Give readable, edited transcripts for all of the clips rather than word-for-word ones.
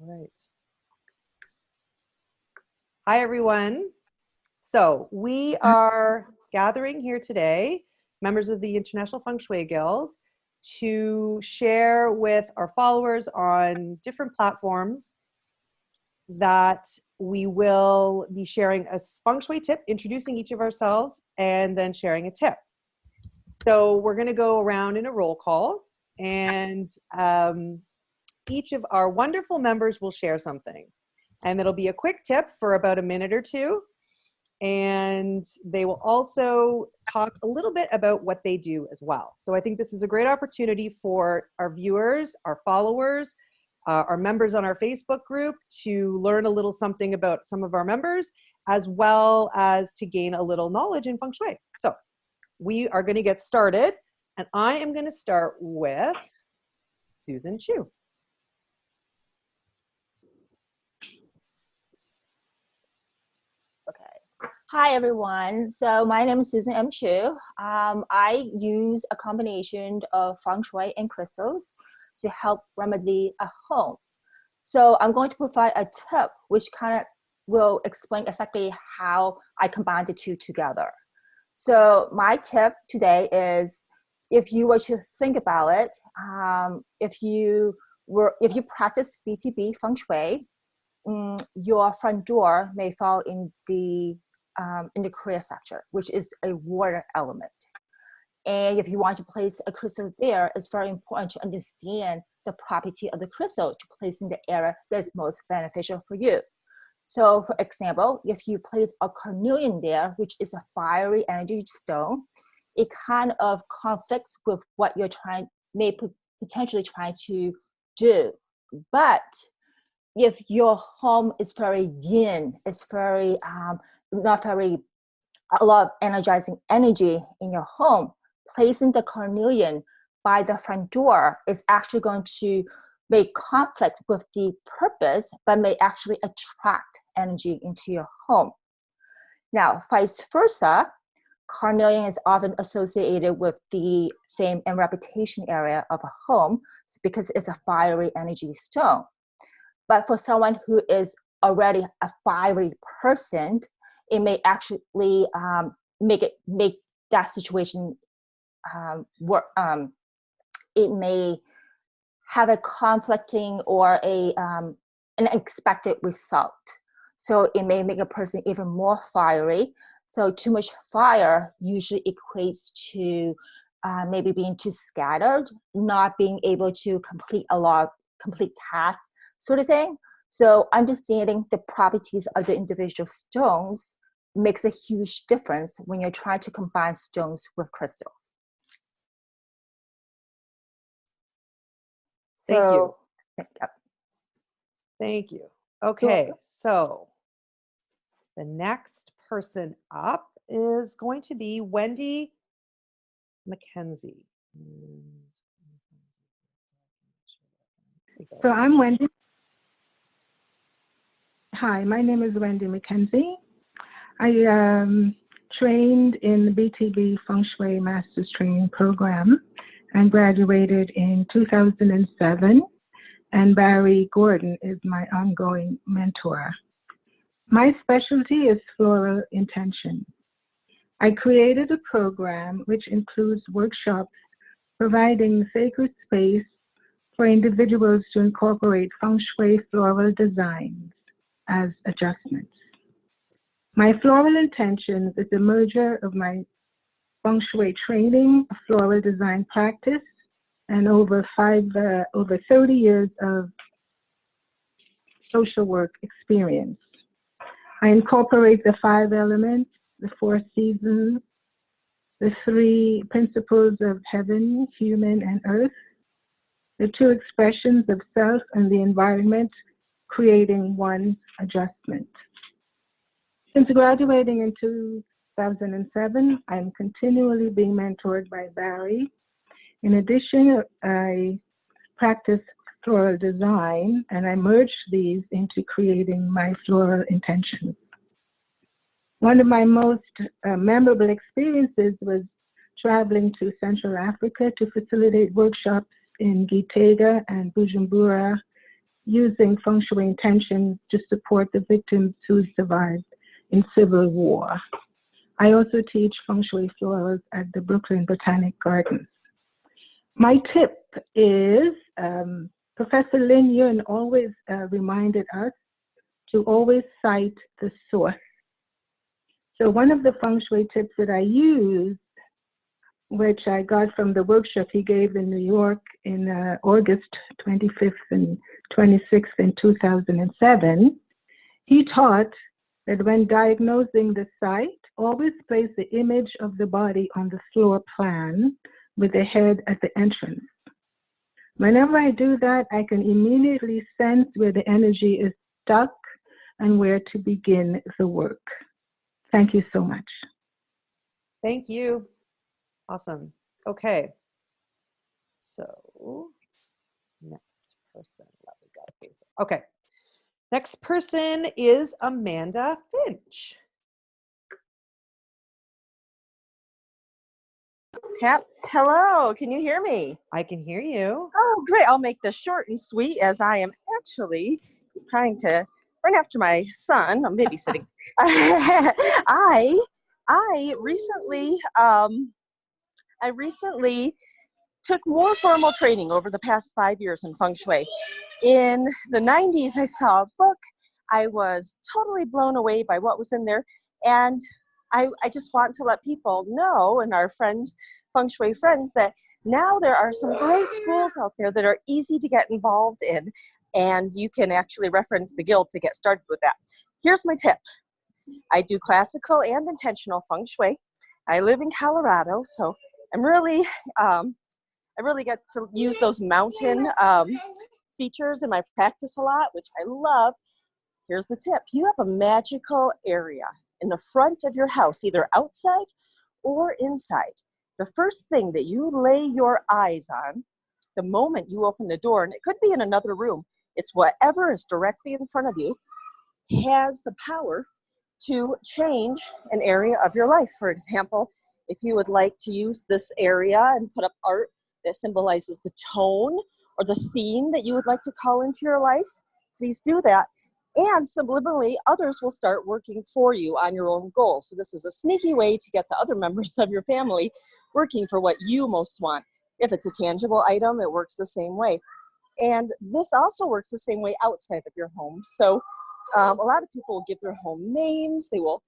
All right. Hi, everyone. So we are gathering here today, members of the International Feng Shui Guild, to share with our followers on different platforms that we will be sharing a feng shui tip, introducing each of ourselves, and then sharing a tip. So we're going to go around in a roll call, and each of our wonderful members will share something. And it'll be a quick tip for about a minute or two. And they will also talk a little bit about what they do as well. So I think this is a great opportunity for our viewers, our followers, our members on our Facebook group to learn a little something about some of our members, as well as to gain a little knowledge in feng shui. So we are going to get started, and I am going to start with Susan Chu. Hi, everyone. So my name is Susan M Chu. I use a combination of feng shui and crystals to help remedy a home. So I'm going to provide a tip which kind of will explain exactly how I combine the two together. So my tip today is, if you were to think about it, if you practice BTB feng shui, your front door may fall in the career sector, which is a water element. And if you want to place a crystal there, it's very important to understand the property of the crystal to place in the area that's most beneficial for you. So for example, if you place a carnelian there, which is a fiery energy stone, it kind of conflicts with what you're potentially trying to do. But if your home is very yin, it's very a lot of energizing energy in your home, placing the carnelian by the front door is actually going to make conflict with the purpose, but may actually attract energy into your home. Now, vice versa, carnelian is often associated with the fame and reputation area of a home because it's a fiery energy stone. But for someone who is already a fiery person, it may actually make that situation work. It may have a conflicting or an unexpected result. So it may make a person even more fiery. So too much fire usually equates to maybe being too scattered, not being able to complete tasks, sort of thing. So understanding the properties of the individual stones makes a huge difference when you're trying to combine stones with crystals. Thank you. Yep. Thank you. Okay, so the next person up is going to be Wendy Mackenzie. So I'm Wendy. Hi, my name is Wendy Mackenzie. I trained in the BTB Feng Shui Master's Training Program and graduated in 2007, and Barry Gordon is my ongoing mentor. My specialty is floral intention. I created a program which includes workshops providing sacred space for individuals to incorporate feng shui floral designs as adjustments. My floral intentions is a merger of my feng shui training, floral design practice, and over 30 years of social work experience. I incorporate the 5 elements, the 4 seasons, the 3 principles of heaven, human, and earth, the 2 expressions of self and the environment, creating one adjustment. Since graduating in 2007, I'm continually being mentored by Barry. In addition, I practice floral design, and I merged these into creating my floral intentions. One of my most memorable experiences was traveling to Central Africa to facilitate workshops in Gitega and Bujumbura using feng shui intentions to support the victims who survived in civil war. I also teach feng shui florals at the Brooklyn Botanic Gardens. My tip is, Professor Lin Yun always reminded us to always cite the source. So one of the feng shui tips that I use, which I got from the workshop he gave in New York in August 25th and 26th in 2007, he taught that when diagnosing the site, always place the image of the body on the floor plan with the head at the entrance. Whenever I do that, I can immediately sense where the energy is stuck and where to begin the work. Thank you so much. Thank you. Awesome. Okay. So next person. We got a paper. Okay. Next person is Amanda Finch. Tap. Hello, can you hear me? I can hear you. Oh, great. I'll make this short and sweet as I am actually trying to run after my son. I'm babysitting. I recently took more formal training over the past 5 years in Feng Shui. In the 90s, I saw a book. I was totally blown away by what was in there. And I just want to let people know, and our friends, Feng Shui friends, that now there are some great schools out there that are easy to get involved in. And you can actually reference the Guild to get started with that. Here's my tip. I do classical and intentional Feng Shui. I live in Colorado, so I really get to use those mountain features in my practice a lot, which I love. Here's the tip. You have a magical area in the front of your house, either outside or inside. The first thing that you lay your eyes on the moment you open the door, and it could be in another room, it's whatever is directly in front of you, has the power to change an area of your life. For example, if you would like to use this area and put up art that symbolizes the tone or the theme that you would like to call into your life, please do that. And subliminally, others will start working for you on your own goals. So this is a sneaky way to get the other members of your family working for what you most want. If it's a tangible item, it works the same way. And this also works the same way outside of your home. So a lot of people will give their home names. They will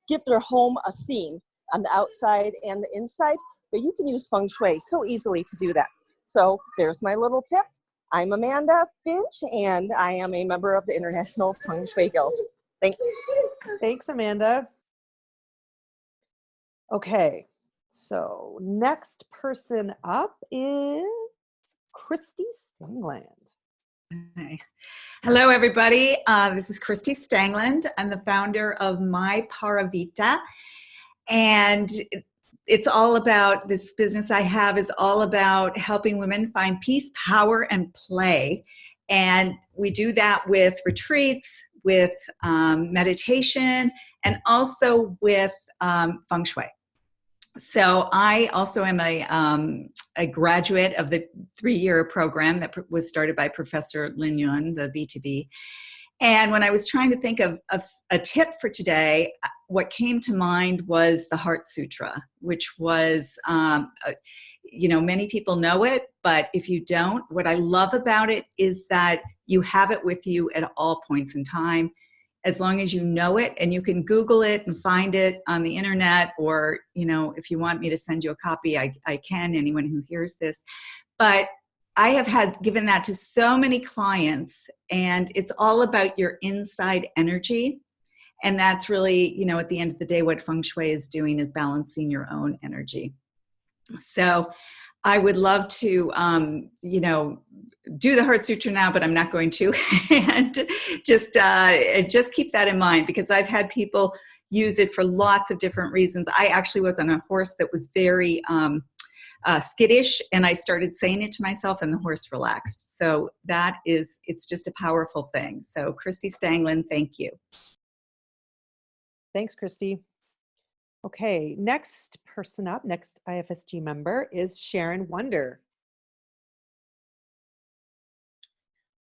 give their home a theme on the outside and the inside. But you can use Feng Shui so easily to do that. So there's my little tip. I'm Amanda Finch, and I am a member of the International Feng Shui Guild. Thanks. Thanks, Amanda. Okay, so next person up is Christy Stangland. Hi. Hello, everybody. This is Christy Stangland. I'm the founder of My Paravita, and it's all about, this business I have is all about helping women find peace, power, and play. And we do that with retreats, with meditation, and also with Feng Shui. So I also am a graduate of the 3-year program that was started by Professor Lin Yun, the BTB. And when I was trying to think of a tip for today, what came to mind was the Heart Sutra, which was, many people know it, but if you don't, what I love about it is that you have it with you at all points in time, as long as you know it, and you can Google it and find it on the internet, or, if you want me to send you a copy, I can, anyone who hears this. But I have given that to so many clients, and it's all about your inside energy. And that's really, at the end of the day, what Feng Shui is doing is balancing your own energy. So I would love to, do the Heart Sutra now, but I'm not going to. And just keep that in mind, because I've had people use it for lots of different reasons. I actually was on a horse that was very skittish, and I started saying it to myself, and the horse relaxed. So it's just a powerful thing. So Christy Stangland, thank you. Thanks, Christy. Okay, next person up, next IFSG member is Sharon Wonder.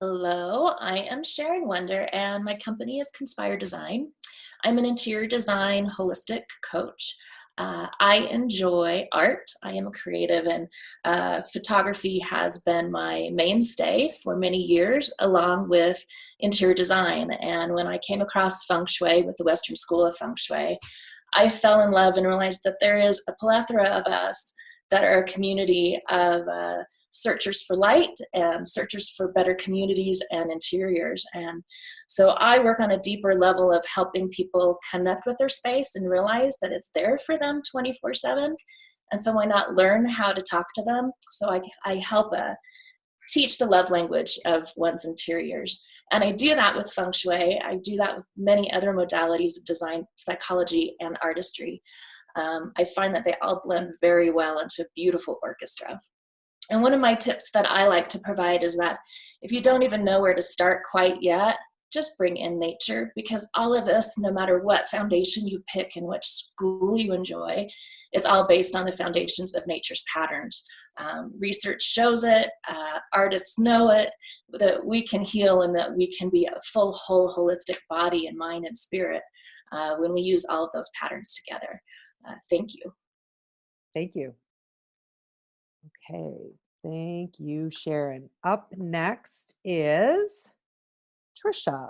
Hello, I am Sharon Wonder and my company is Conspire Design. I'm an interior design holistic coach. I enjoy art. I am a creative and photography has been my mainstay for many years along with interior design. And when I came across Feng Shui with the Western School of Feng Shui, I fell in love and realized that there is a plethora of us that are a community of searchers for light and searchers for better communities and interiors. And so I work on a deeper level of helping people connect with their space and realize that it's there for them 24/7. And so why not learn how to talk to them? So I help teach the love language of one's interiors. And I do that with Feng Shui. I do that with many other modalities of design, psychology, and artistry. I find that they all blend very well into a beautiful orchestra. And one of my tips that I like to provide is that if you don't even know where to start quite yet, just bring in nature, because all of this, no matter what foundation you pick and which school you enjoy, it's all based on the foundations of nature's patterns. Research shows it, artists know it, that we can heal and that we can be a full, whole, holistic body and mind and spirit when we use all of those patterns together. Thank you. Thank you. Okay, thank you, Sharon. Up next is Tricia.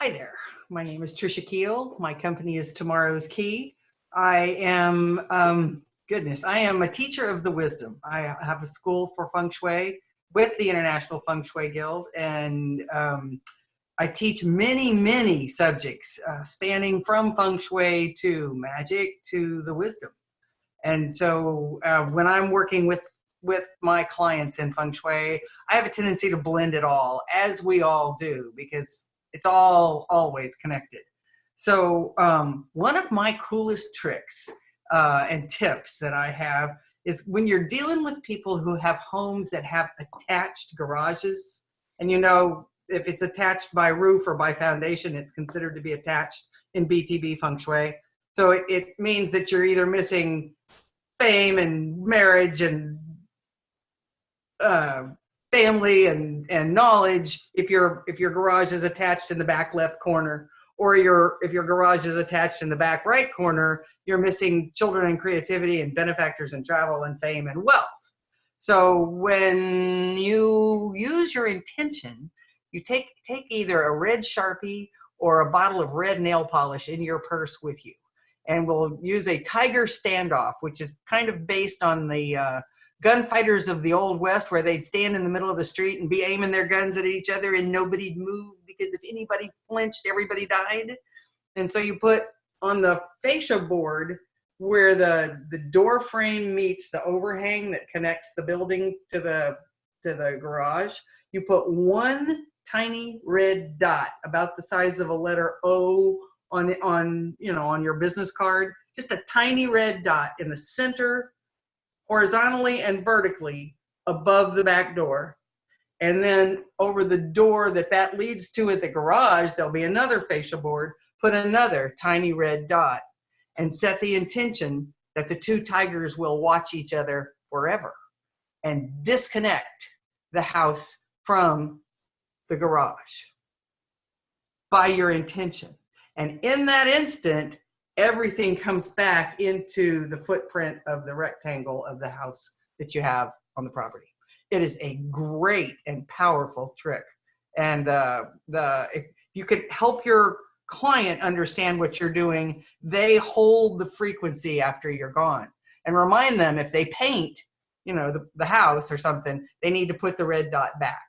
Hi there. My name is Tricia Keel. My company is Tomorrow's Key. I am, I am a teacher of the wisdom. I have a school for Feng Shui with the International Feng Shui Guild, and I teach many, many subjects spanning from Feng Shui to magic to the wisdom. And so when I'm working with my clients in Feng Shui, I have a tendency to blend it all, as we all do, because it's all always connected. So one of my coolest tricks and tips that I have is when you're dealing with people who have homes that have attached garages, and you know, if it's attached by roof or by foundation, it's considered to be attached in BTB Feng Shui. So it means that you're either missing fame and marriage and family and knowledge if your garage is attached in the back left corner, or if your garage is attached in the back right corner, you're missing children and creativity and benefactors and travel and fame and wealth. So when you use your intention, you take either a red Sharpie or a bottle of red nail polish in your purse with you. And we'll use a tiger standoff, which is kind of based on the gunfighters of the Old West, where they'd stand in the middle of the street and be aiming their guns at each other and nobody'd move, because if anybody flinched, everybody died. And so you put on the fascia board where the door frame meets the overhang that connects the building to the garage, you put one tiny red dot about the size of a letter O on your business card, just a tiny red dot in the center, horizontally and vertically above the back door. And then over the door that leads to at the garage, there'll be another fascia board, put another tiny red dot, and set the intention that the two tigers will watch each other forever and disconnect the house from the garage by your intention. And in that instant, everything comes back into the footprint of the rectangle of the house that you have on the property. It is a great and powerful trick. And if you could help your client understand what you're doing, they hold the frequency after you're gone. And remind them, if they paint, the house or something, they need to put the red dot back.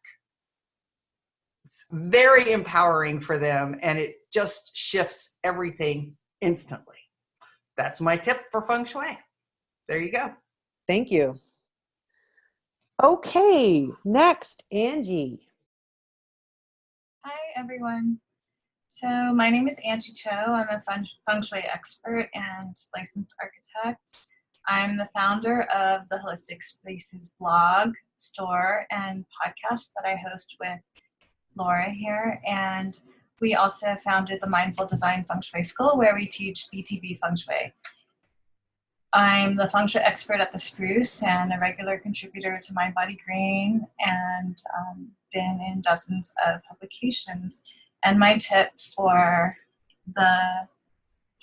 It's very empowering for them, and it just shifts everything instantly. That's my tip for Feng Shui. There you go. Thank you. Okay, next, Angie. Hi, everyone. So my name is Angie Cho. I'm a Feng Shui expert and licensed architect. I'm the founder of the Holistic Spaces blog, store, and podcast that I host with Laura here. And we also founded the Mindful Design Feng Shui School, where we teach BTB Feng Shui. I'm the feng shui expert at the Spruce and a regular contributor to Mind Body Green, and been in dozens of publications. And my tip for the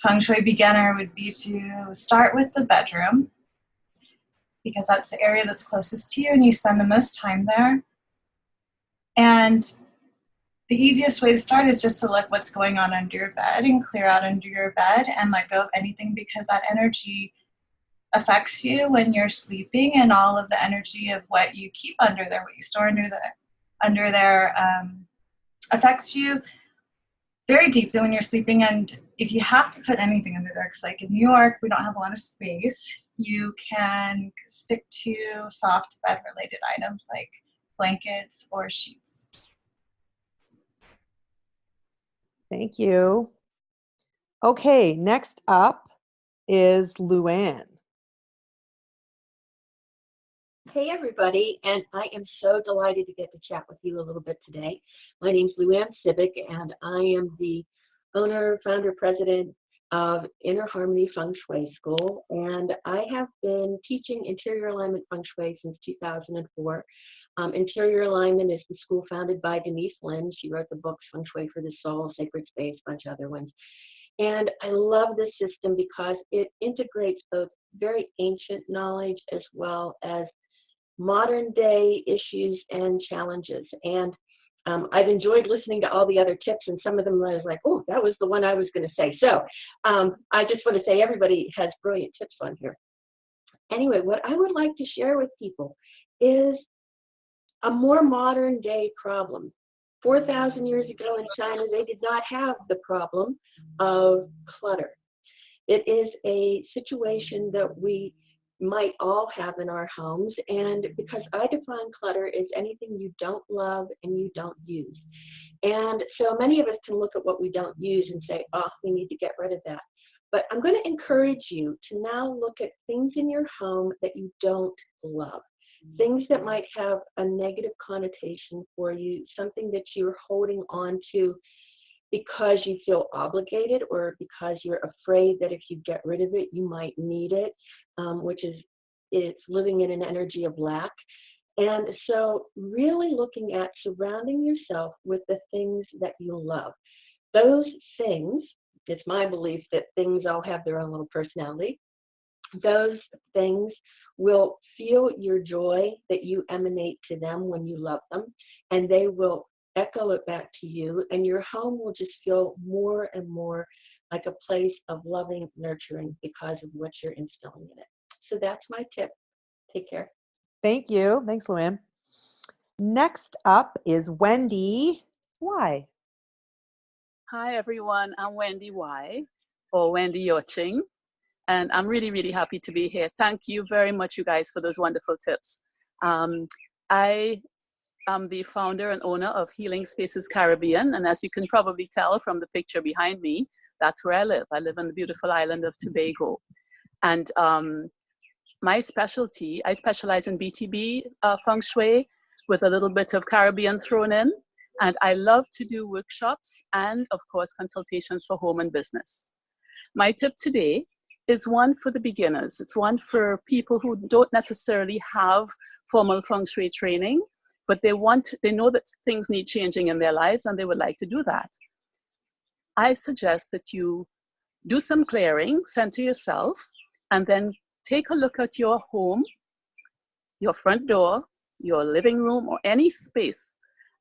feng shui beginner would be to start with the bedroom, because that's the area that's closest to you and you spend the most time there. And the easiest way to start is just to look what's going on under your bed and clear out under your bed and let go of anything, because that energy affects you when you're sleeping, and all of the energy of what you keep under there, what you store under there affects you very deeply when you're sleeping. And if you have to put anything under there, because like in New York, we don't have a lot of space, you can stick to soft bed-related items like blankets or sheets. Thank you. Okay, next up is Luann. Hey everybody, and I am so delighted to get to chat with you a little bit today. My name is Luann Civic, and I am the owner, founder, president of Inner Harmony Feng Shui School, and I have been teaching interior alignment feng shui since 2004. Interior alignment is the school founded by Denise Lin. She wrote the books Feng Shui for the Soul, Sacred Space, a bunch of other ones. And I love this system because it integrates both very ancient knowledge as well as modern day issues and challenges. And I've enjoyed listening to all the other tips, and some of them I was like, oh, that was the one I was going to say. So I just want to say everybody has brilliant tips on here. Anyway, what I would like to share with people is a more modern day problem. 4,000 years ago in China, they did not have the problem of clutter. It is a situation that we might all have in our homes, and because I define clutter as anything you don't love and you don't use. And so many of us can look at what we don't use and say, oh, we need to get rid of that. But I'm going to encourage you to now look at things in your home that you don't love. Things that might have a negative connotation for you, something that you're holding on to because you feel obligated or because you're afraid that if you get rid of it, you might need it, which is it's living in an energy of lack. And so really looking at surrounding yourself with the things that you love. Those things, it's my belief that things all have their own little personality. Those things will feel your joy that you emanate to them when you love them, and they will echo it back to you, and your home will just feel more and more like a place of loving, nurturing because of what you're instilling in it. So that's my tip. Take care. Thank you. Thanks, Luann. Next up is Wendy. Why? Hi, everyone. I'm Wendy Y, or Wendy Yoching, and I'm really, really happy to be here. Thank you very much, you guys, for those wonderful tips. I'm the founder and owner of Healing Spaces Caribbean, and as you can probably tell from the picture behind me, that's where I live. I live on the beautiful island of Tobago. And my specialty, I specialize in BTB Feng Shui with a little bit of Caribbean thrown in, and I love to do workshops and, of course, consultations for home and business. My tip today is one for the beginners. It's one for people who don't necessarily have formal Feng Shui training, but they know that things need changing in their lives and they would like to do that. I suggest that you do some clearing, center yourself, and then take a look at your home, your front door, your living room, or any space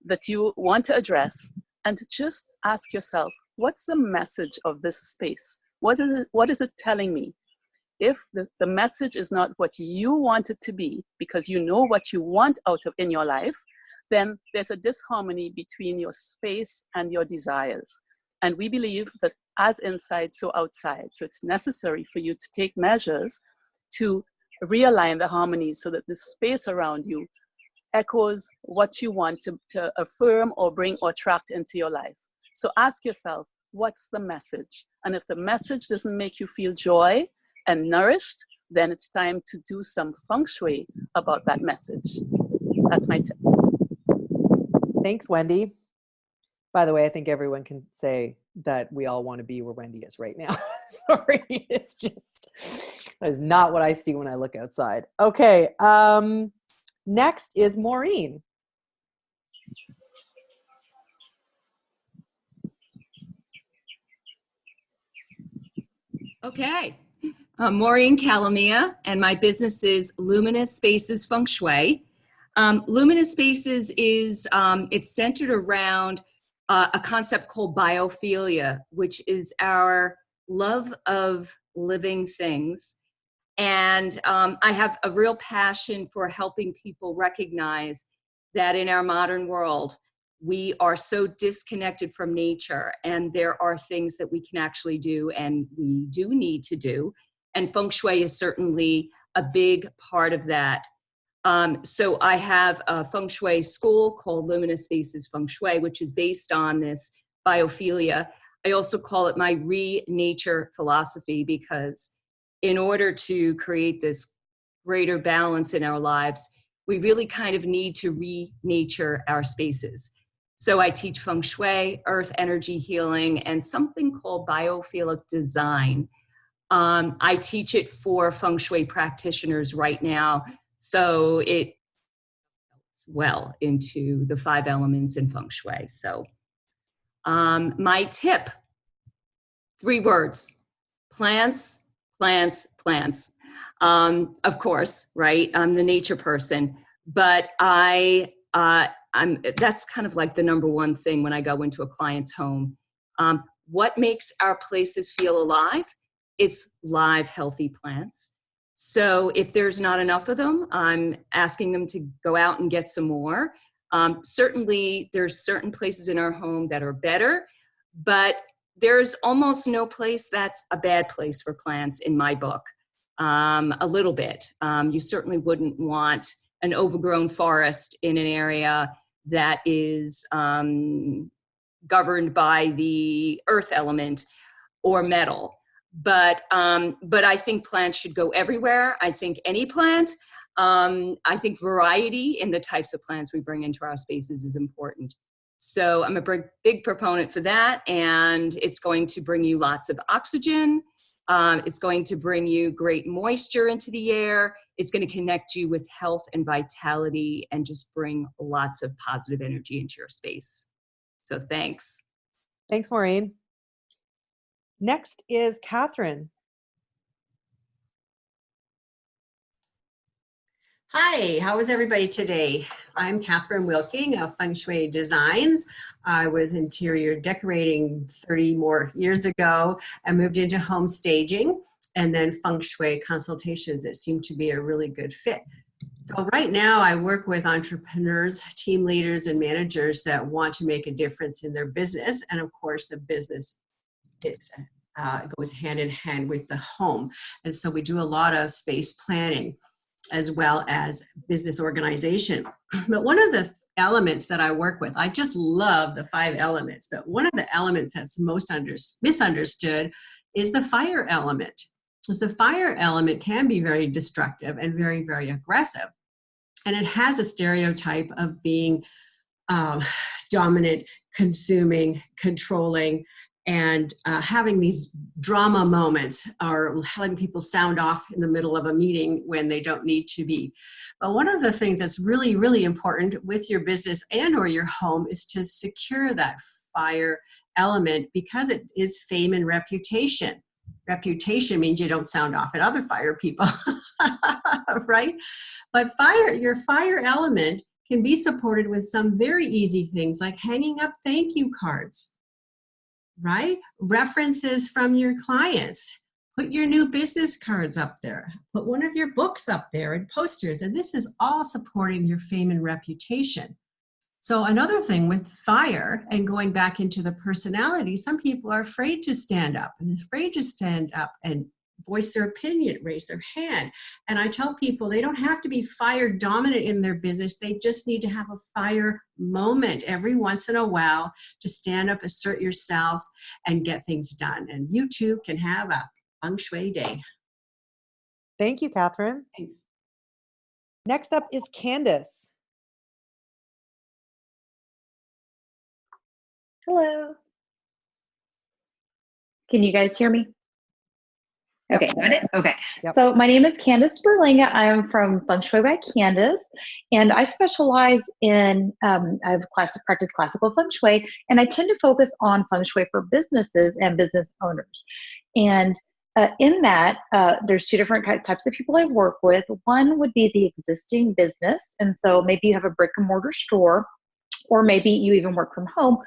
that you want to address, and to just ask yourself, what's the message of this space? What is it telling me? If the message is not what you want it to be, because you know what you want out of in your life, then there's a disharmony between your space and your desires. And we believe that as inside, so outside. So it's necessary for you to take measures to realign the harmonies so that the space around you echoes what you want to affirm or bring or attract into your life. So ask yourself, what's the message? And if the message doesn't make you feel joy and nourished, then it's time to do some feng shui about that message. That's my tip. Thanks, Wendy. By the way, I think everyone can say that we all want to be where Wendy is right now. Sorry, it's just, that is not what I see when I look outside. Okay, next is Maureen. Okay, Maureen Calamia, and my business is Luminous Spaces Feng Shui. Luminous Spaces is, it's centered around a concept called biophilia, which is our love of living things. And I have a real passion for helping people recognize that in our modern world, we are so disconnected from nature, and there are things that we can actually do and we do need to do. And Feng Shui is certainly a big part of that. So I have a Feng Shui school called Luminous Spaces Feng Shui, which is based on this biophilia. I also call it my re-nature philosophy, because in order to create this greater balance in our lives, we really kind of need to re-nature our spaces. So I teach Feng Shui, earth energy healing, and something called biophilic design. I teach it for Feng Shui practitioners right now, so it well into the 5 elements in Feng Shui. So my tip, 3 words: plants, plants, plants. Of course, right? I'm the nature person, but that's kind of like the number one thing when I go into a client's home. What makes our places feel alive? It's live, healthy plants. So if there's not enough of them, I'm asking them to go out and get some more. Certainly, there's certain places in our home that are better, but there's almost no place that's a bad place for plants in my book. A little bit. You certainly wouldn't want an overgrown forest in an area that is governed by the earth element or metal. But I think plants should go everywhere. I think any plant. I think variety in the types of plants we bring into our spaces is important. So I'm a big proponent for that, and it's going to bring you lots of oxygen. It's going to bring you great moisture into the air. It's going to connect you with health and vitality and just bring lots of positive energy into your space. So thanks. Thanks, Maureen. Next is Catherine. Hi, how is everybody today? I'm Catherine Wilking of Feng Shui Designs. I was interior decorating 30 more years ago and moved into home staging and then Feng Shui consultations. It seemed to be a really good fit. So right now I work with entrepreneurs, team leaders, and managers that want to make a difference in their business. And of course, the business goes hand in hand with the home. And so we do a lot of space planning as well as business organization. But one of the elements that I work with, I just love the 5 elements, but one of the elements that's most misunderstood is the fire element. Because the fire element can be very destructive and very, very aggressive. And it has a stereotype of being dominant, consuming, controlling, and having these drama moments or letting people sound off in the middle of a meeting when they don't need to be. But one of the things that's really, really important with your business and or your home is to secure that fire element, because it is fame and reputation. Reputation means you don't sound off at other fire people, right? But your fire element can be supported with some very easy things like hanging up thank you cards, right? References from your clients. Put your new business cards up there. Put one of your books up there and posters. And this is all supporting your fame and reputation. So another thing with fire and going back into the personality, some people are afraid to stand up and voice their opinion, raise their hand. And I tell people they don't have to be fire dominant in their business. They just need to have a fire moment every once in a while to stand up, assert yourself, and get things done. And you too can have a Feng Shui day. Thank you, Catherine. Thanks. Next up is Candice. Hello. Can you guys hear me? Yep. Okay, got it? Okay. Yep. So my name is Candice Berlinga. I am from Feng Shui by Candice, and I specialize in, I've practiced classical Feng Shui, and I tend to focus on Feng Shui for businesses and business owners. And in that, there's two different types of people I work with. One would be the existing business, and so maybe you have a brick and mortar store, or maybe you even work from home,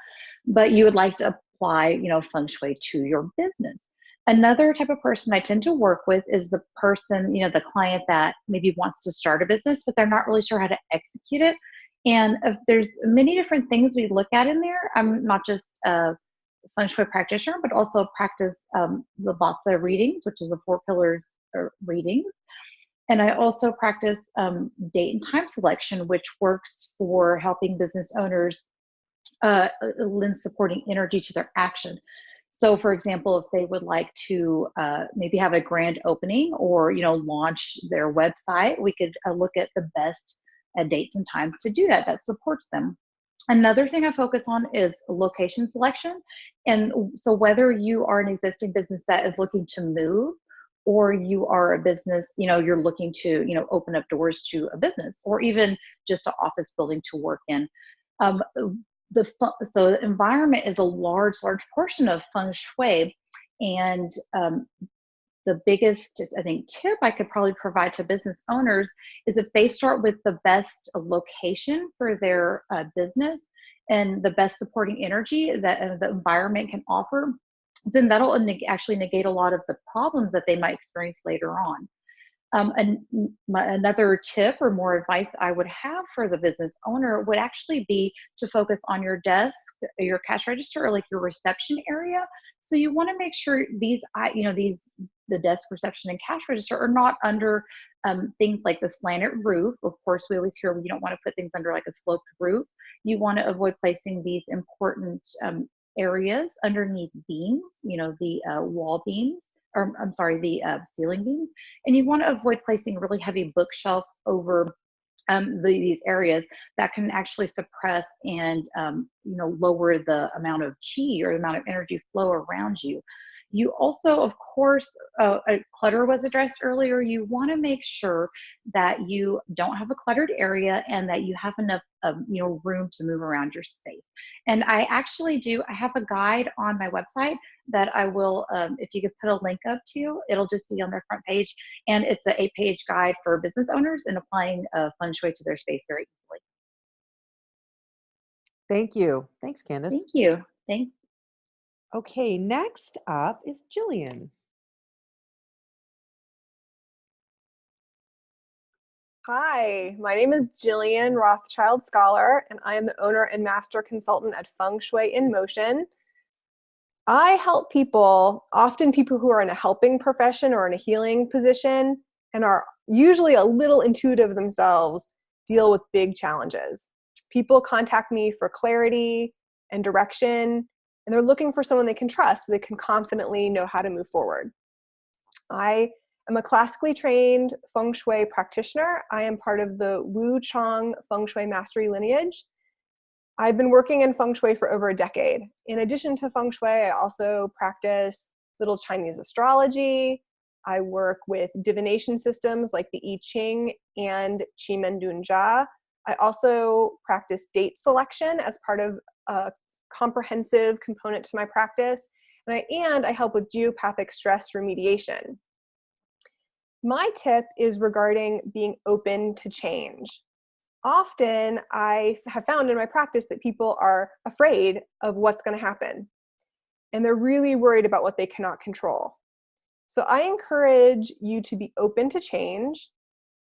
but you would like to apply, Feng Shui to your business. Another type of person I tend to work with is the person, the client that maybe wants to start a business, but they're not really sure how to execute it. And there's many different things we look at in there. I'm not just a Feng Shui practitioner, but also practice the Vatsa readings, which is the 4 pillars readings. And I also practice date and time selection, which works for helping business owners lend supporting energy to their action. So for example, if they would like to maybe have a grand opening or, launch their website, we could look at the best dates and times to do that. That supports them. Another thing I focus on is location selection. And so whether you are an existing business that is looking to move, or you are a business, you're looking to, open up doors to a business, or even just an office building to work in. So the environment is a large portion of Feng Shui, and the biggest, I think, tip I could probably provide to business owners is if they start with the best location for their business and the best supporting energy that the environment can offer, then that'll actually negate a lot of the problems that they might experience later on. And another tip or more advice I would have for the business owner would actually be to focus on your desk, your cash register, or like your reception area. So you want to make sure the desk, reception, and cash register are not under things like the slanted roof. Of course, we always hear you don't want to put things under like a sloped roof. You want to avoid placing these important areas underneath beams, the wall beams. Or I'm sorry, the ceiling beams, and you want to avoid placing really heavy bookshelves over these areas that can actually suppress and lower the amount of chi or the amount of energy flow around you. You also, of course, clutter was addressed earlier. You want to make sure that you don't have a cluttered area and that you have enough room to move around your space. And I have a guide on my website that I will, if you could put a link up to, it'll just be on their front page. And it's an 8-page guide for business owners in applying Feng Shui to their space very easily. Thank you. Thanks, Candice. Thank you. Thanks. Okay, next up is Gillian. Hi, my name is Gillian Rothschild Scholar, and I am the owner and master consultant at Feng Shui in Motion. I help people, often people who are in a helping profession or in a healing position and are usually a little intuitive themselves, deal with big challenges. People contact me for clarity and direction, and they're looking for someone they can trust so they can confidently know how to move forward. I am a classically trained Feng Shui practitioner. I am part of the Wu Chang Feng Shui mastery lineage. I've been working in Feng Shui for over a decade. In addition to Feng Shui, I also practice little Chinese astrology. I work with divination systems like the I Ching and Qi Men Dun Jia. I also practice date selection as part of a comprehensive component to my practice, and I help with geopathic stress remediation. My tip is regarding being open to change. Often I have found in my practice that people are afraid of what's going to happen, and they're really worried about what they cannot control. So I encourage you to be open to change,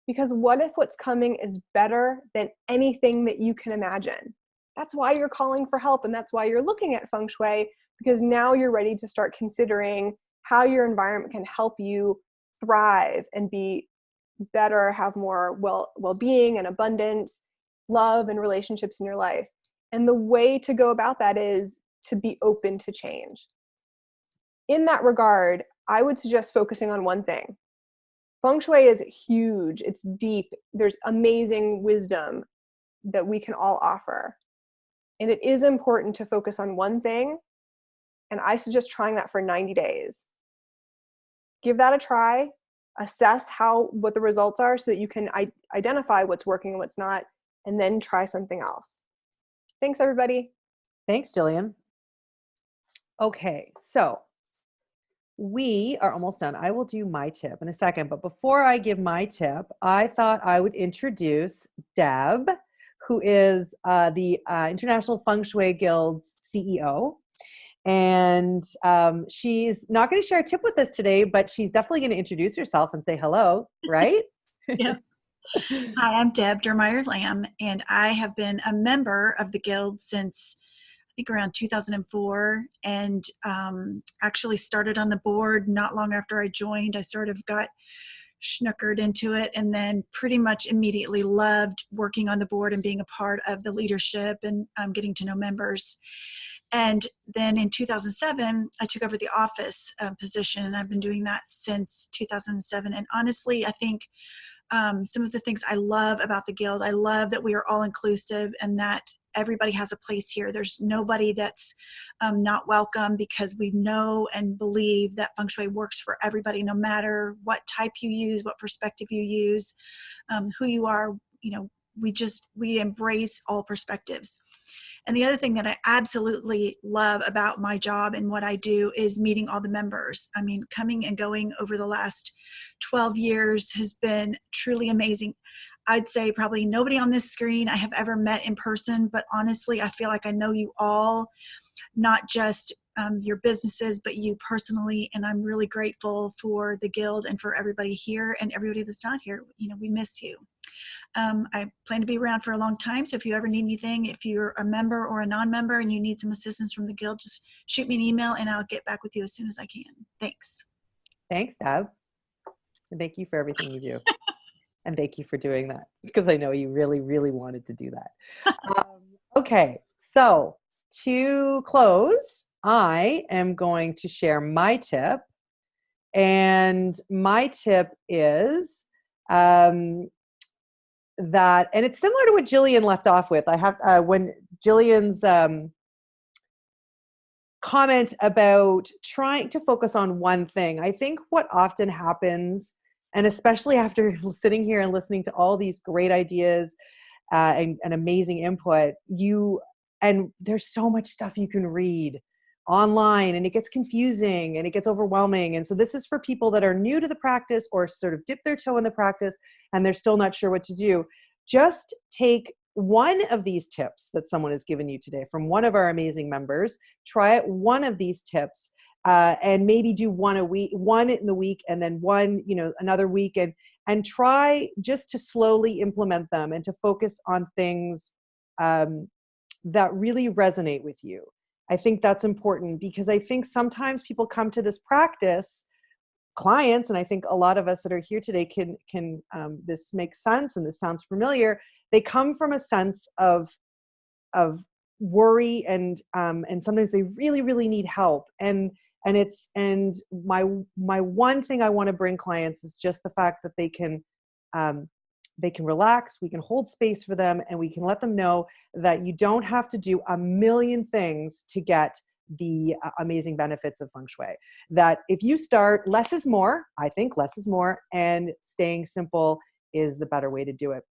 because what if what's coming is better than anything that you can imagine? That's why you're calling for help, and that's why you're looking at Feng Shui, because now you're ready to start considering how your environment can help you thrive and be better, have more well-being and abundance, love and relationships in your life. And the way to go about that is to be open to change. In that regard, I would suggest focusing on one thing. Feng Shui is huge, it's deep, there's amazing wisdom that we can all offer. And it is important to focus on one thing And I suggest trying that for 90 days. Give that a try, assess what the results are so that you can identify what's working and what's not, and then try something else. Thanks, everybody. Thanks, Gillian. Okay, so we are almost done. I will do my tip in a second, but before I give my tip, I thought I would introduce Deb, who is the International Feng Shui Guild's CEO. And she's not going to share a tip with us today, but she's definitely going to introduce herself and say hello, right? Yeah. Hi, I'm Deb Dermeyer-Lamb, and I have been a member of the Guild since I think around 2004, and actually started on the board not long after I joined. I sort of got snookered into it, and then pretty much immediately loved working on the board and being a part of the leadership and getting to know members. And then in 2007, I took over the office position, and I've been doing that since 2007. And honestly, I think some of the things I love about the Guild, I love that we are all inclusive and that everybody has a place here. There's nobody that's not welcome, because we know and believe that Feng Shui works for everybody, no matter what type you use, what perspective you use, who you are. You know, we embrace all perspectives. And the other thing that I absolutely love about my job and what I do is meeting all the members. I mean, coming and going over the last 12 years has been truly amazing. I'd say probably nobody on this screen I have ever met in person, but honestly, I feel like I know you all, not just your businesses, but you personally. And I'm really grateful for the Guild and for everybody here and everybody that's not here. You know, we miss you. I plan to be around for a long time, so if you ever need anything, if you're a member or a non-member and you need some assistance from the Guild, just shoot me an email and I'll get back with you as soon as I can. Thanks. Thanks, Deb. And thank you for everything you do. And thank you for doing that, because I know you really, really wanted to do that. Okay, so to close, I am going to share my tip. And my tip is that, and it's similar to what Gillian left off with. I have when Gillian's comment about trying to focus on one thing. I think what often happens, and especially after sitting here and listening to all these great ideas and amazing input, and there's so much stuff you can read online, and it gets confusing and it gets overwhelming. And so this is for people that are new to the practice or sort of dip their toe in the practice and they're still not sure what to do. Just take one of these tips that someone has given you today from one of our amazing members. Try one of these tips and maybe do one in the week, and then one, another week, and try just to slowly implement them and to focus on things that really resonate with you. I think that's important, because I think sometimes people come to this practice, clients, and I think a lot of us that are here today can this makes sense and this sounds familiar. They come from a sense of worry and sometimes they really, really need help. And my one thing I want to bring clients is just the fact that they can relax, we can hold space for them, and we can let them know that you don't have to do a million things to get the amazing benefits of Feng Shui. That if you start, less is more. I think less is more, and staying simple is the better way to do it.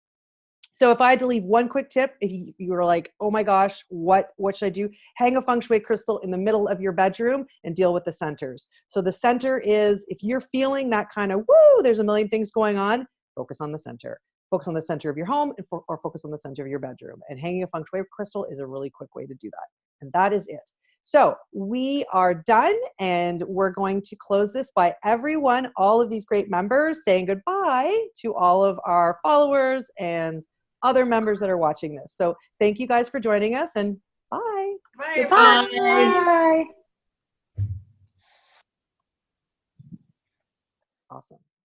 So if I had to leave one quick tip, if you were like, oh my gosh, what should I do? Hang a Feng Shui crystal in the middle of your bedroom and deal with the centers. So the center is, if you're feeling that kind of, woo, there's a million things going on, focus on the center. Focus on the center of your home or focus on the center of your bedroom. And hanging a Feng Shui crystal is a really quick way to do that. And that is it. So we are done, and we're going to close this by everyone, all of these great members, saying goodbye to all of our followers and other members that are watching this. So thank you guys for joining us, and bye. Bye. Bye. Awesome.